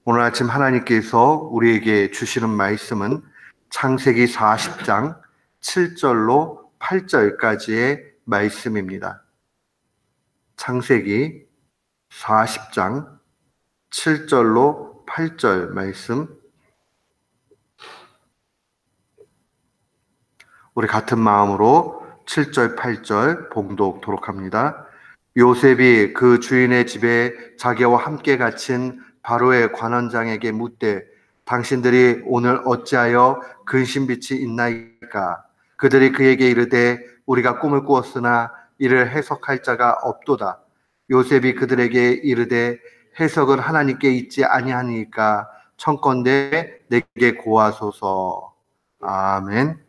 오늘 아침 하나님께서 우리에게 주시는 말씀은 창세기 40장 7절로 8절까지의 말씀입니다. 창세기 40장 7절로 8절 말씀, 우리 같은 마음으로 7절 8절 봉독토록 합니다. 요셉이 그 주인의 집에 자기와 함께 갇힌 바로의 관원장에게 묻되 당신들이 오늘 어찌하여 근심빛이 있나이까? 그들이 그에게 이르되 우리가 꿈을 꾸었으나 이를 해석할 자가 없도다. 요셉이 그들에게 이르되 해석은 하나님께 있지 아니하니까 청컨대 내게 고하소서. 아멘.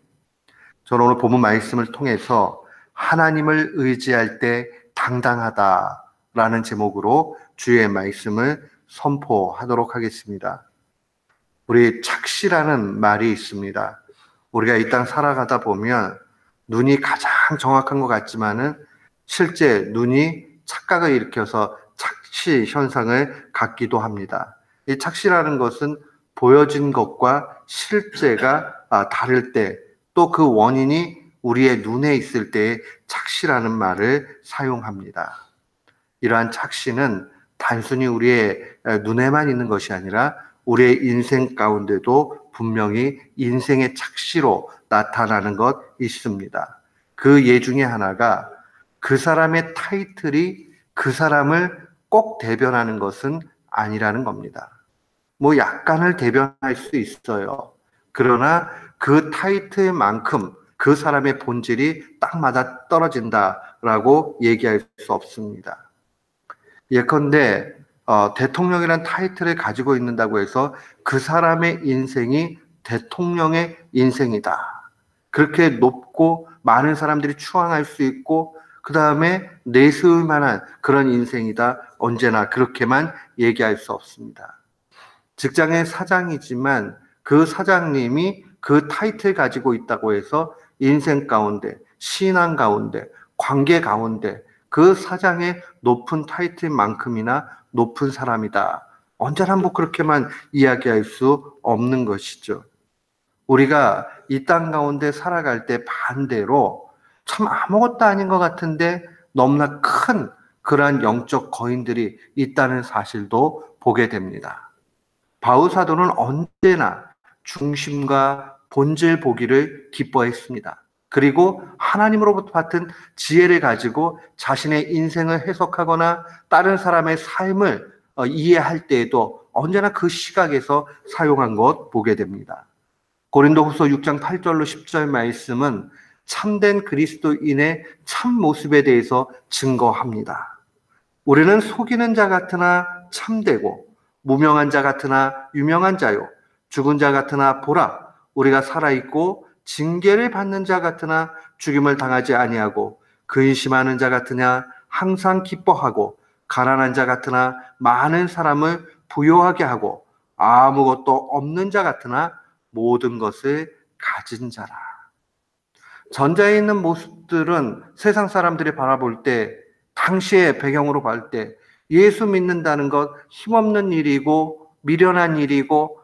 저는 오늘 본문 말씀을 통해서 하나님을 의지할 때 당당하다라는 제목으로 주의 말씀을 선포하도록 하겠습니다. 우리 착시라는 말이 있습니다. 우리가 이 땅 살아가다 보면 눈이 가장 정확한 것 같지만은 실제 눈이 착각을 일으켜서 착시 현상을 갖기도 합니다. 이 착시라는 것은 보여진 것과 실제가 다를 때, 또 그 원인이 우리의 눈에 있을 때에 착시라는 말을 사용합니다. 이러한 착시는 단순히 우리의 눈에만 있는 것이 아니라 우리의 인생 가운데도 분명히 인생의 착시로 나타나는 것 있습니다. 그 예 중에 하나가 그 사람의 타이틀이 그 사람을 꼭 대변하는 것은 아니라는 겁니다. 뭐 약간을 대변할 수 있어요. 그러나 그 타이틀만큼 그 사람의 본질이 딱 맞아 떨어진다라고 얘기할 수 없습니다. 예컨대 대통령이라는 타이틀을 가지고 있는다고 해서 그 사람의 인생이 대통령의 인생이다. 그렇게 높고 많은 사람들이 추앙할 수 있고 그 다음에 내세울 만한 그런 인생이다. 언제나 그렇게만 얘기할 수 없습니다. 직장의 사장이지만 그 사장님이 그 타이틀 가지고 있다고 해서 인생 가운데, 신앙 가운데, 관계 가운데 그 사장의 높은 타이틀만큼이나 높은 사람이다. 언제나 뭐 그렇게만 이야기할 수 없는 것이죠. 우리가 이 땅 가운데 살아갈 때 반대로 참 아무것도 아닌 것 같은데 너무나 큰 그러한 영적 거인들이 있다는 사실도 보게 됩니다. 바울 사도는 언제나 중심과 본질 보기를 기뻐했습니다. 그리고 하나님으로부터 받은 지혜를 가지고 자신의 인생을 해석하거나 다른 사람의 삶을 이해할 때에도 언제나 그 시각에서 사용한 것 보게 됩니다. 고린도후서 6장 8절로 10절 말씀은 참된 그리스도인의 참 모습에 대해서 증거합니다. 우리는 속이는 자 같으나 참되고 무명한 자 같으나 유명한 자요 죽은 자 같으나 보라 우리가 살아있고 징계를 받는 자 같으나 죽임을 당하지 아니하고 근심하는 자 같으냐 항상 기뻐하고 가난한 자 같으나 많은 사람을 부요하게 하고 아무것도 없는 자 같으나 모든 것을 가진 자라. 전자에 있는 모습들은 세상 사람들이 바라볼 때 당시의 배경으로 볼 때 예수 믿는다는 것 힘없는 일이고 미련한 일이고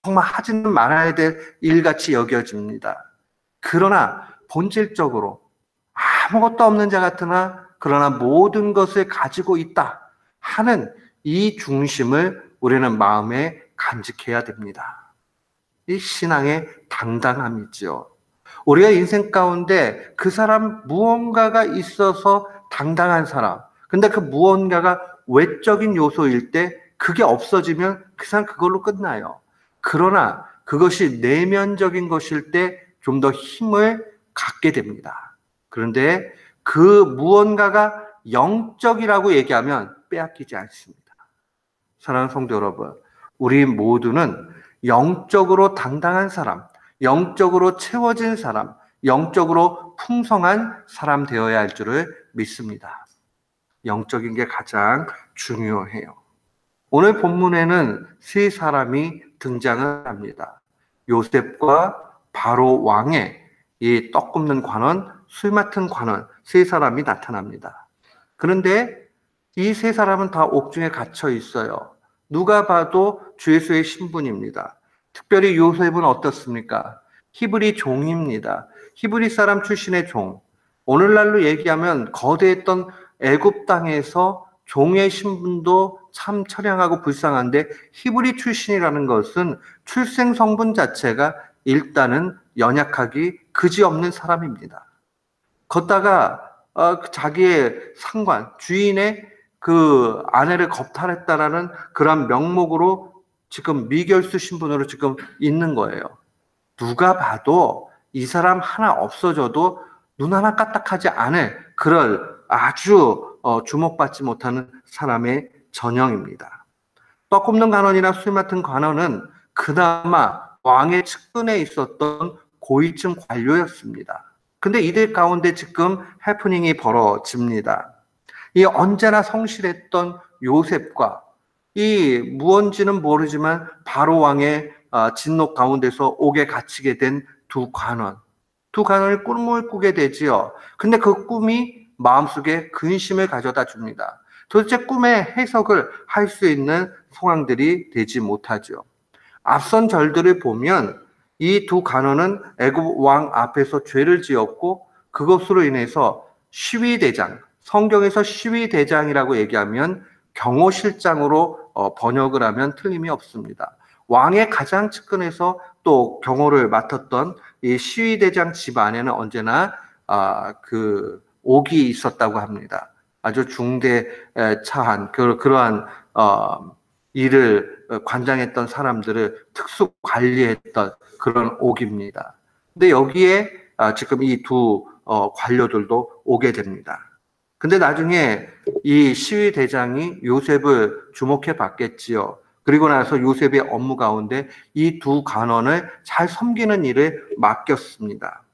정말 하지는 말아야 될 일같이 여겨집니다. 그러나 본질적으로 아무것도 없는 자 같으나 그러나 모든 것을 가지고 있다 하는 이 중심을 우리는 마음에 간직해야 됩니다. 이 신앙의 당당함이지요. 우리가 인생 가운데 그 사람 무언가가 있어서 당당한 사람, 근데 그 무언가가 외적인 요소일 때 그게 없어지면 그 사람 그걸로 끝나요. 그러나 그것이 내면적인 것일 때 좀 더 힘을 갖게 됩니다. 그런데 그 무언가가 영적이라고 얘기하면 빼앗기지 않습니다. 사랑하는 성도 여러분, 우리 모두는 영적으로 당당한 사람, 영적으로 채워진 사람, 영적으로 풍성한 사람 되어야 할 줄을 믿습니다. 영적인 게 가장 중요해요. 오늘 본문에는 세 사람이 등장을 합니다. 요셉과 바로 왕의 이 떡 굽는 관원, 술 맡은 관원 세 사람이 나타납니다. 그런데 이 세 사람은 다 옥중에 갇혀 있어요. 누가 봐도 주 예수의 신분입니다. 특별히 요셉은 어떻습니까? 히브리 종입니다. 히브리 사람 출신의 종. 오늘날로 얘기하면 거대했던 애굽 땅에서 종의 신분도 참 처량하고 불쌍한데 히브리 출신이라는 것은 출생 성분 자체가 일단은 연약하기 그지없는 사람입니다. 걷다가 자기의 상관, 주인의 그 아내를 겁탈했다라는 그런 명목으로 지금 미결수 신분으로 지금 있는 거예요. 누가 봐도 이 사람 하나 없어져도 눈 하나 까딱하지 않을 그럴 아주 주목받지 못하는 사람의 전형입니다. 떡 굽는 관원이나 술 맡은 관원은 그나마 왕의 측근에 있었던 고위층 관료였습니다. 근데 이들 가운데 지금 해프닝이 벌어집니다. 이 언제나 성실했던 요셉과 이 무언지는 모르지만 바로 왕의 진노 가운데서 옥에 갇히게 된 두 관원. 두 관원이 꿈을 꾸게 되지요. 근데 그 꿈이 마음속에 근심을 가져다 줍니다. 도대체 꿈의 해석을 할 수 있는 상황들이 되지 못하죠. 앞선 절들을 보면 이 두 간원은 애굽 왕 앞에서 죄를 지었고 그것으로 인해서 시위대장, 성경에서 시위대장이라고 얘기하면 경호실장으로 번역을 하면 틀림이 없습니다. 왕의 가장 측근에서 또 경호를 맡았던 이 시위대장 집 안에는 언제나 그 옥이 있었다고 합니다. 아주 중대차한 그러한 일을 관장했던 사람들을 특수 관리했던 그런 옥입니다. 근데 여기에 지금 이 두 관료들도 오게 됩니다. 근데 나중에 이 시위대장이 요셉을 주목해 봤겠지요. 그리고 나서 요셉의 업무 가운데 이 두 간원을 잘 섬기는 일을 맡겼습니다.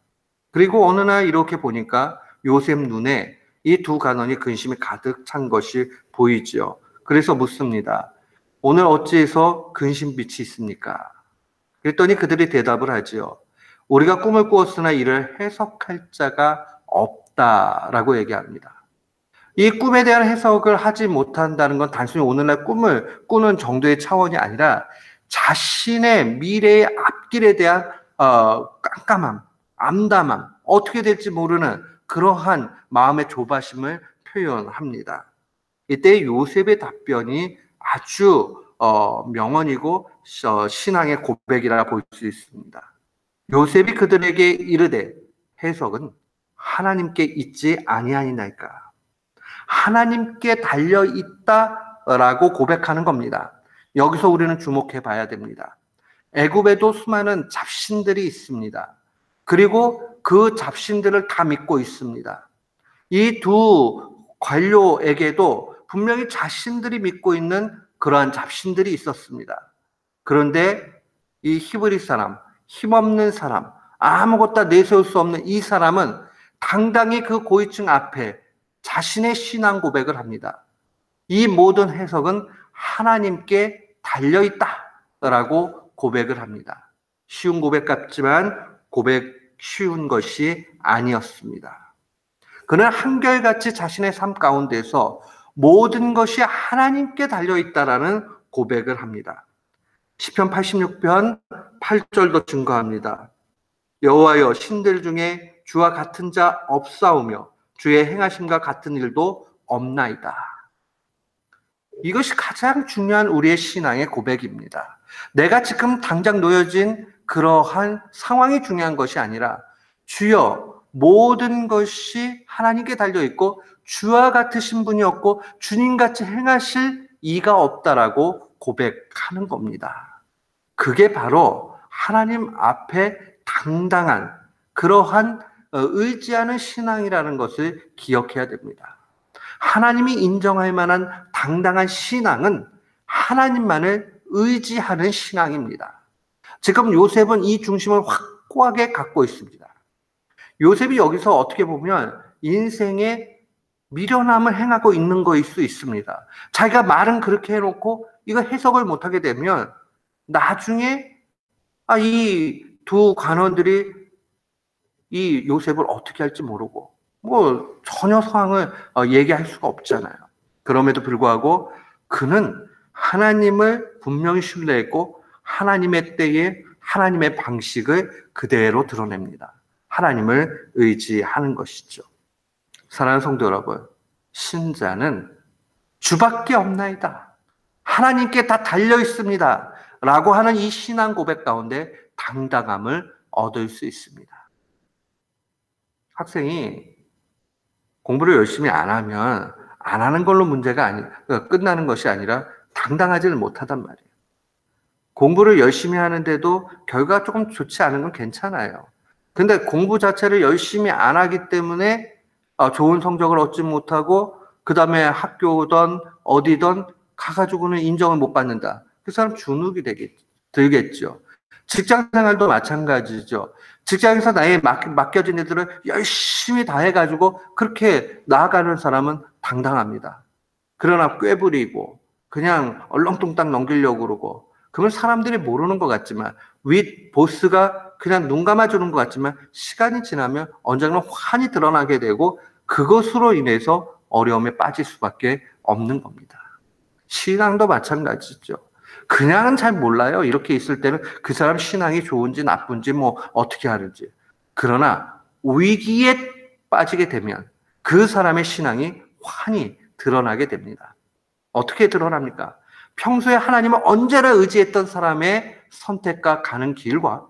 그리고 어느 날 이렇게 보니까 요셉 눈에 이 두 간원이 근심이 가득 찬 것이 보이지요. 그래서 묻습니다. 오늘 어찌해서 근심빛이 있습니까? 그랬더니 그들이 대답을 하지요. 우리가 꿈을 꾸었으나 이를 해석할 자가 없다라고 얘기합니다. 이 꿈에 대한 해석을 하지 못한다는 건 단순히 오늘날 꿈을 꾸는 정도의 차원이 아니라 자신의 미래의 앞길에 대한 깜깜함, 암담함, 어떻게 될지 모르는 그러한 마음의 조바심을 표현합니다. 이때 요셉의 답변이 아주 명언이고 신앙의 고백이라 볼 수 있습니다. 요셉이 그들에게 이르되 해석은 하나님께 있지 아니하니나이까. 하나님께 달려 있다라고 고백하는 겁니다. 여기서 우리는 주목해 봐야 됩니다. 애굽에도 수많은 잡신들이 있습니다. 그리고 그 잡신들을 다 믿고 있습니다. 이 두 관료에게도 분명히 자신들이 믿고 있는 그러한 잡신들이 있었습니다. 그런데 이 히브리 사람, 힘없는 사람, 아무것도 내세울 수 없는 이 사람은 당당히 그 고위층 앞에 자신의 신앙 고백을 합니다. 이 모든 해석은 하나님께 달려있다라고 고백을 합니다. 쉬운 고백 같지만 쉬운 것이 아니었습니다. 그는 한결같이 자신의 삶 가운데서 모든 것이 하나님께 달려있다라는 고백을 합니다. 시편 86편 8절도 증거합니다. 여호와여 신들 중에 주와 같은 자 없사오며 주의 행하심과 같은 일도 없나이다. 이것이 가장 중요한 우리의 신앙의 고백입니다. 내가 지금 당장 놓여진 그러한 상황이 중요한 것이 아니라 주여 모든 것이 하나님께 달려있고 주와 같으신 분이 없고 주님같이 행하실 이가 없다라고 고백하는 겁니다. 그게 바로 하나님 앞에 당당한 그러한 의지하는 신앙이라는 것을 기억해야 됩니다. 하나님이 인정할 만한 당당한 신앙은 하나님만을 의지하는 신앙입니다. 지금 요셉은 이 중심을 확고하게 갖고 있습니다. 요셉이 여기서 어떻게 보면 인생의 미련함을 행하고 있는 거일 수 있습니다. 자기가 말은 그렇게 해놓고 이거 해석을 못하게 되면 나중에 이 두 관원들이 이 요셉을 어떻게 할지 모르고 전혀 상황을 얘기할 수가 없잖아요. 그럼에도 불구하고 그는 하나님을 분명히 신뢰했고 하나님의 때에 하나님의 방식을 그대로 드러냅니다. 하나님을 의지하는 것이죠. 사랑하는 성도 여러분, 신자는 주밖에 없나이다, 하나님께 다 달려 있습니다 라고 하는 이 신앙 고백 가운데 당당함을 얻을 수 있습니다. 학생이 공부를 열심히 안 하면 안 하는 걸로 문제가 끝나는 것이 아니라 당당하지를 못하단 말이에요. 공부를 열심히 하는데도 결과가 조금 좋지 않은 건 괜찮아요. 근데 공부 자체를 열심히 안 하기 때문에 좋은 성적을 얻지 못하고 그 다음에 학교든 어디든 가가지고는 인정을 못 받는다. 그 사람 주눅이 들겠죠. 직장생활도 마찬가지죠. 직장에서 나에 맡겨진 일들을 열심히 다 해가지고 그렇게 나아가는 사람은 당당합니다. 그러나 꾀부리고 그냥 얼렁뚱땅 넘기려고 그러고, 그러면 사람들이 모르는 것 같지만, 윗 보스가 그냥 눈 감아주는 것 같지만 시간이 지나면 언젠가 환히 드러나게 되고 그것으로 인해서 어려움에 빠질 수밖에 없는 겁니다. 신앙도 마찬가지죠. 그냥은 잘 몰라요. 이렇게 있을 때는 그 사람 신앙이 좋은지 나쁜지 뭐 어떻게 하는지. 그러나 위기에 빠지게 되면 그 사람의 신앙이 환히 드러나게 됩니다. 어떻게 드러납니까? 평소에 하나님을 언제나 의지했던 사람의 선택과 가는 길과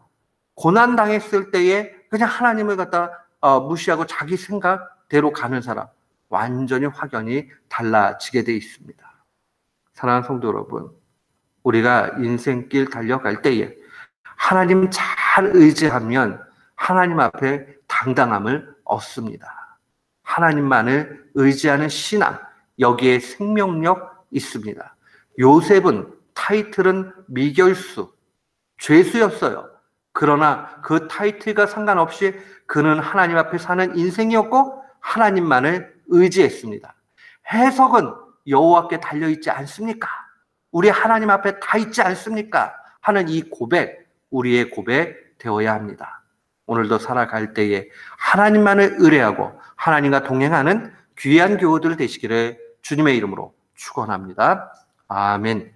고난당했을 때에 그냥 하나님을 갖다 무시하고 자기 생각대로 가는 사람, 완전히 확연히 달라지게 돼 있습니다. 사랑하는 성도 여러분, 우리가 인생길 달려갈 때에 하나님 잘 의지하면 하나님 앞에 당당함을 얻습니다. 하나님만을 의지하는 신앙, 여기에 생명력 있습니다. 요셉은 타이틀은 미결수, 죄수였어요. 그러나 그 타이틀과 상관없이 그는 하나님 앞에 사는 인생이었고 하나님만을 의지했습니다. 해석은 여호와께 달려있지 않습니까? 우리 하나님 앞에 다 있지 않습니까? 하는 이 고백, 우리의 고백 되어야 합니다. 오늘도 살아갈 때에 하나님만을 의뢰하고 하나님과 동행하는 귀한 교우들 되시기를 주님의 이름으로 축원합니다. 아멘.